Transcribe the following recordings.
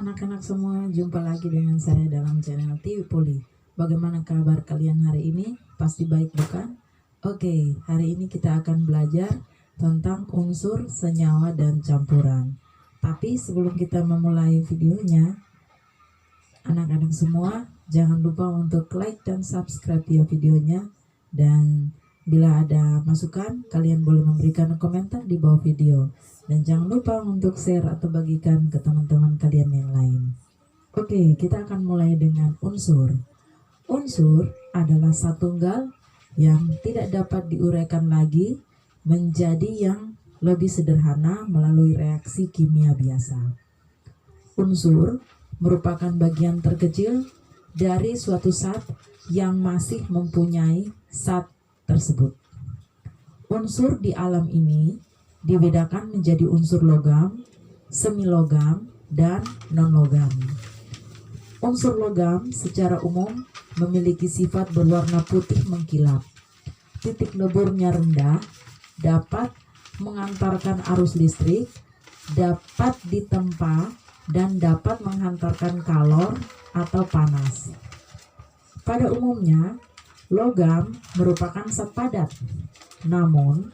anak-anak semua, jumpa lagi dengan saya dalam channel TV Poli. Bagaimana kabar kalian hari ini? Pasti baik bukan? Oke, hari ini kita akan belajar tentang unsur, senyawa, dan campuran. Tapi sebelum kita memulai videonya, anak-anak semua jangan lupa untuk like dan subscribe ya videonya. Dan bila ada masukan, kalian boleh memberikan komentar di bawah video. Dan jangan lupa untuk share atau bagikan ke teman-teman kalian yang lain. Oke, kita akan mulai dengan unsur. Unsur adalah satunggal yang tidak dapat diuraikan lagi menjadi yang lebih sederhana melalui reaksi kimia biasa. Unsur merupakan bagian terkecil dari suatu zat yang masih mempunyai zat tersebut. Unsur di alam ini dibedakan menjadi unsur logam, semilogam, dan non-logam. Unsur logam secara umum memiliki sifat berwarna putih mengkilap. Titik leburnya rendah, dapat mengantarkan arus listrik, dapat ditempa, dan dapat menghantarkan kalor atau panas. Pada umumnya, logam merupakan zat padat. Namun,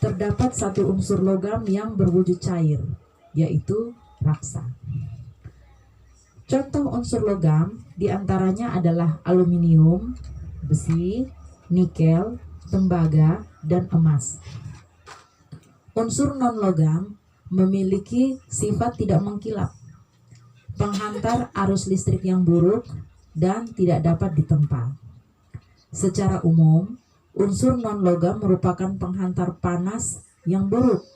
terdapat satu unsur logam yang berwujud cair, yaitu raksa. Contoh unsur logam diantaranya adalah aluminium, besi, nikel, tembaga, dan emas. Unsur non-logam memiliki sifat tidak mengkilap, penghantar arus listrik yang buruk, dan tidak dapat ditempa. Secara umum, unsur non-logam merupakan penghantar panas yang buruk.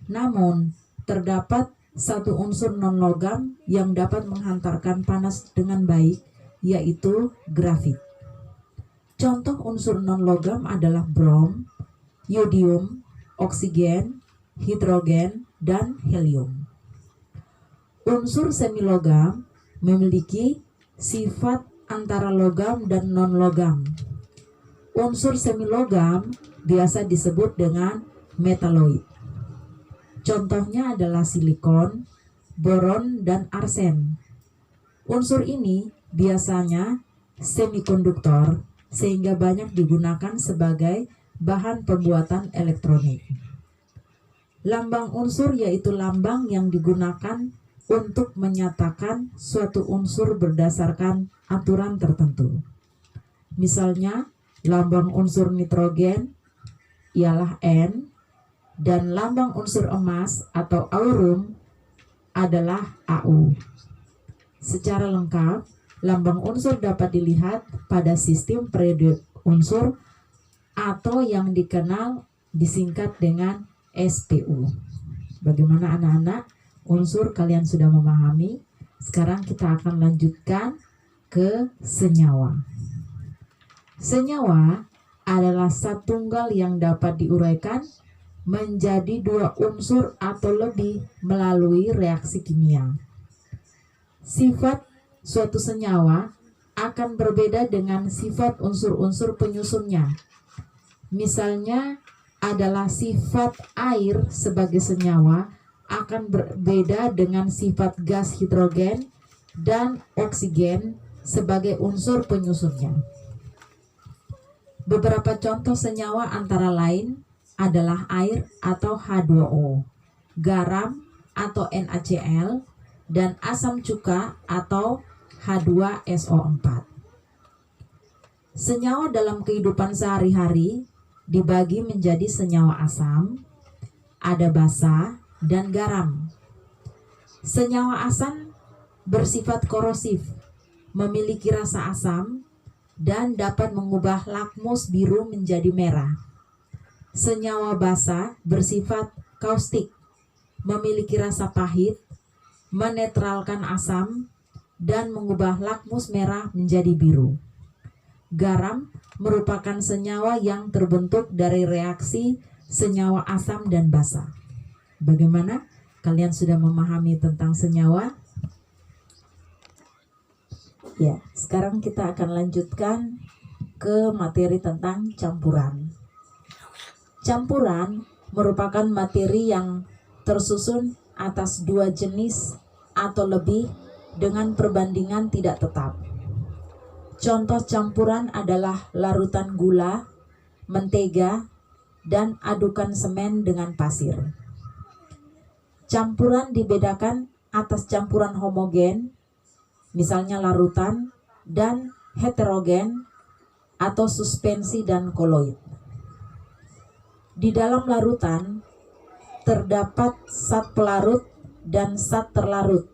Namun, terdapat satu unsur non-logam yang dapat menghantarkan panas dengan baik, yaitu grafit. Contoh unsur non-logam adalah brom, yodium, oksigen, hidrogen, dan helium. Unsur semilogam memiliki sifat antara logam dan non-logam. Unsur semilogam biasa disebut dengan metaloid. Contohnya adalah silikon, boron, dan arsen. Unsur ini biasanya semikonduktor sehingga banyak digunakan sebagai bahan pembuatan elektronik. Lambang unsur yaitu lambang yang digunakan untuk menyatakan suatu unsur berdasarkan aturan tertentu. Misalnya, lambang unsur nitrogen ialah N, dan lambang unsur emas atau aurum adalah AU. Secara lengkap, lambang unsur dapat dilihat pada sistem periodik unsur atau yang dikenal disingkat dengan SPU. Bagaimana anak-anak? Unsur kalian sudah memahami. Sekarang kita akan lanjutkan ke senyawa. Senyawa adalah zat tunggal yang dapat diuraikan menjadi dua unsur atau lebih melalui reaksi kimia. Sifat suatu senyawa akan berbeda dengan sifat unsur-unsur penyusunnya. Misalnya adalah sifat air sebagai senyawa akan berbeda dengan sifat gas hidrogen dan oksigen sebagai unsur penyusunnya. Beberapa contoh senyawa antara lain adalah air atau H2O, garam atau NaCl, dan asam cuka atau H2SO4. Senyawa dalam kehidupan sehari-hari dibagi menjadi senyawa asam, ada basa, dan garam. Senyawa asam bersifat korosif, memiliki rasa asam, dan dapat mengubah lakmus biru menjadi merah. Senyawa basa bersifat kaustik, memiliki rasa pahit, menetralkan asam, dan mengubah lakmus merah menjadi biru. Garam merupakan senyawa yang terbentuk dari reaksi senyawa asam dan basa. Bagaimana? Kalian sudah memahami tentang senyawa? Ya, sekarang kita akan lanjutkan ke materi tentang campuran. Campuran merupakan materi yang tersusun atas dua jenis atau lebih dengan perbandingan tidak tetap. Contoh campuran adalah larutan gula, mentega, dan adukan semen dengan pasir. Campuran dibedakan atas campuran homogen, misalnya larutan, dan heterogen atau suspensi dan koloid. Di dalam larutan terdapat zat pelarut dan zat terlarut.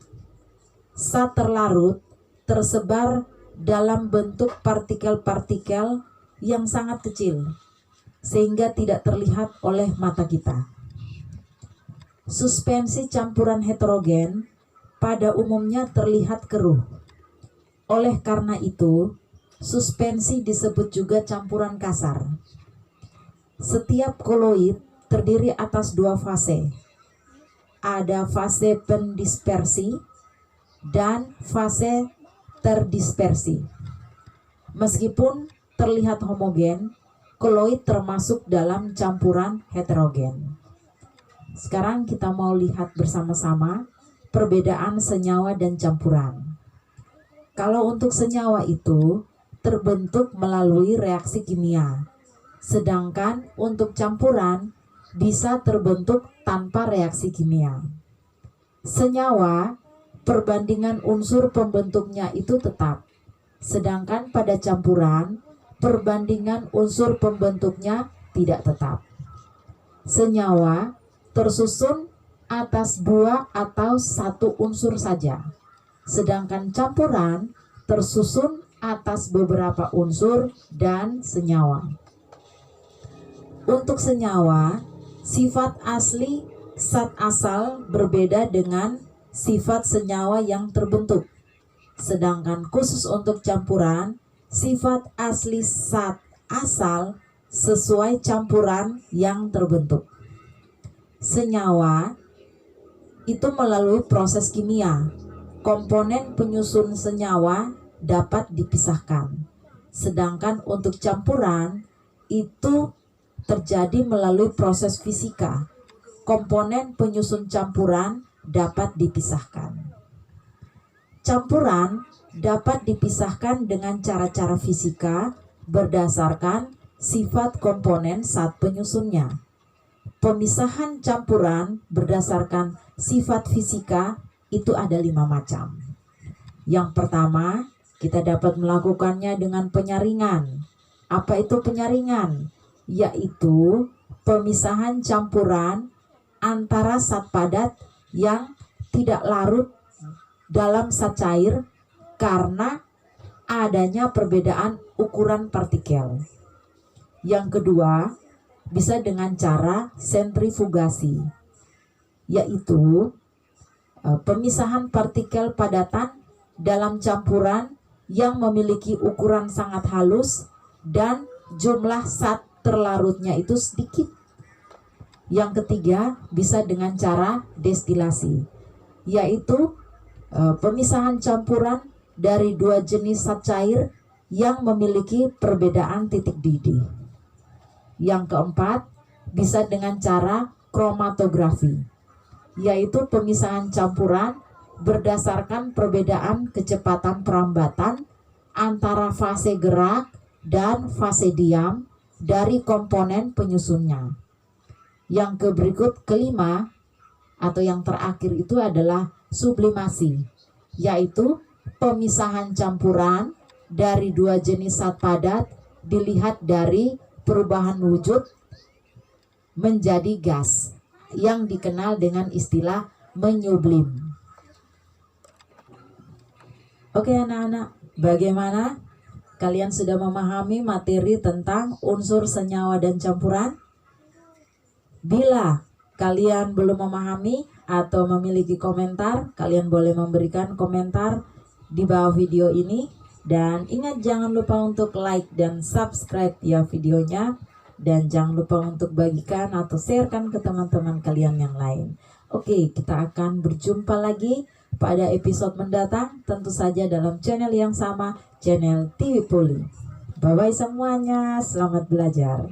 Zat terlarut tersebar dalam bentuk partikel-partikel yang sangat kecil, sehingga tidak terlihat oleh mata kita. Suspensi campuran heterogen pada umumnya terlihat keruh. Oleh karena itu, suspensi disebut juga campuran kasar. Setiap koloid terdiri atas dua fase. Ada fase pendispersi dan fase terdispersi. Meskipun terlihat homogen, koloid termasuk dalam campuran heterogen. Sekarang kita mau lihat bersama-sama perbedaan senyawa dan campuran. Kalau untuk senyawa itu terbentuk melalui reaksi kimia, sedangkan untuk campuran bisa terbentuk tanpa reaksi kimia. Senyawa, perbandingan unsur pembentuknya itu tetap, sedangkan pada campuran, perbandingan unsur pembentuknya tidak tetap. Senyawa tersusun atas dua atau satu unsur saja, sedangkan campuran tersusun atas beberapa unsur dan senyawa. Untuk senyawa, sifat asli zat asal berbeda dengan sifat senyawa yang terbentuk, sedangkan khusus untuk campuran, sifat asli zat asal sesuai campuran yang terbentuk. Senyawa itu melalui proses kimia, komponen penyusun senyawa dapat dipisahkan. Sedangkan untuk campuran itu terjadi melalui proses fisika, komponen penyusun campuran dapat dipisahkan. Campuran dapat dipisahkan dengan cara-cara fisika berdasarkan sifat komponen zat penyusunnya. Pemisahan campuran berdasarkan sifat fisika itu ada 5 macam. Yang pertama, kita dapat melakukannya dengan penyaringan. Apa itu penyaringan? Yaitu pemisahan campuran antara zat padat yang tidak larut dalam zat cair karena adanya perbedaan ukuran partikel. Yang kedua, bisa dengan cara sentrifugasi, yaitu pemisahan partikel padatan dalam campuran yang memiliki ukuran sangat halus dan jumlah zat terlarutnya itu sedikit. Yang ketiga, bisa dengan cara destilasi, yaitu pemisahan campuran dari dua jenis zat cair yang memiliki perbedaan titik didih. Yang keempat, bisa dengan cara kromatografi, yaitu pemisahan campuran berdasarkan perbedaan kecepatan perambatan antara fase gerak dan fase diam dari komponen penyusunnya. Yang berikut kelima atau yang terakhir itu adalah sublimasi, yaitu pemisahan campuran dari dua jenis zat padat dilihat dari perubahan wujud menjadi gas yang dikenal dengan istilah menyublim. Oke anak-anak, bagaimana? Kalian sudah memahami materi tentang unsur senyawa dan campuran? Bila kalian belum memahami atau memiliki komentar, kalian boleh memberikan komentar di bawah video ini. Dan ingat, jangan lupa untuk like dan subscribe ya videonya. Dan jangan lupa untuk bagikan atau sharekan ke teman-teman kalian yang lain. Oke, kita akan berjumpa lagi pada episode mendatang. Tentu saja dalam channel yang sama, channel TV Poli. Bye-bye semuanya, selamat belajar.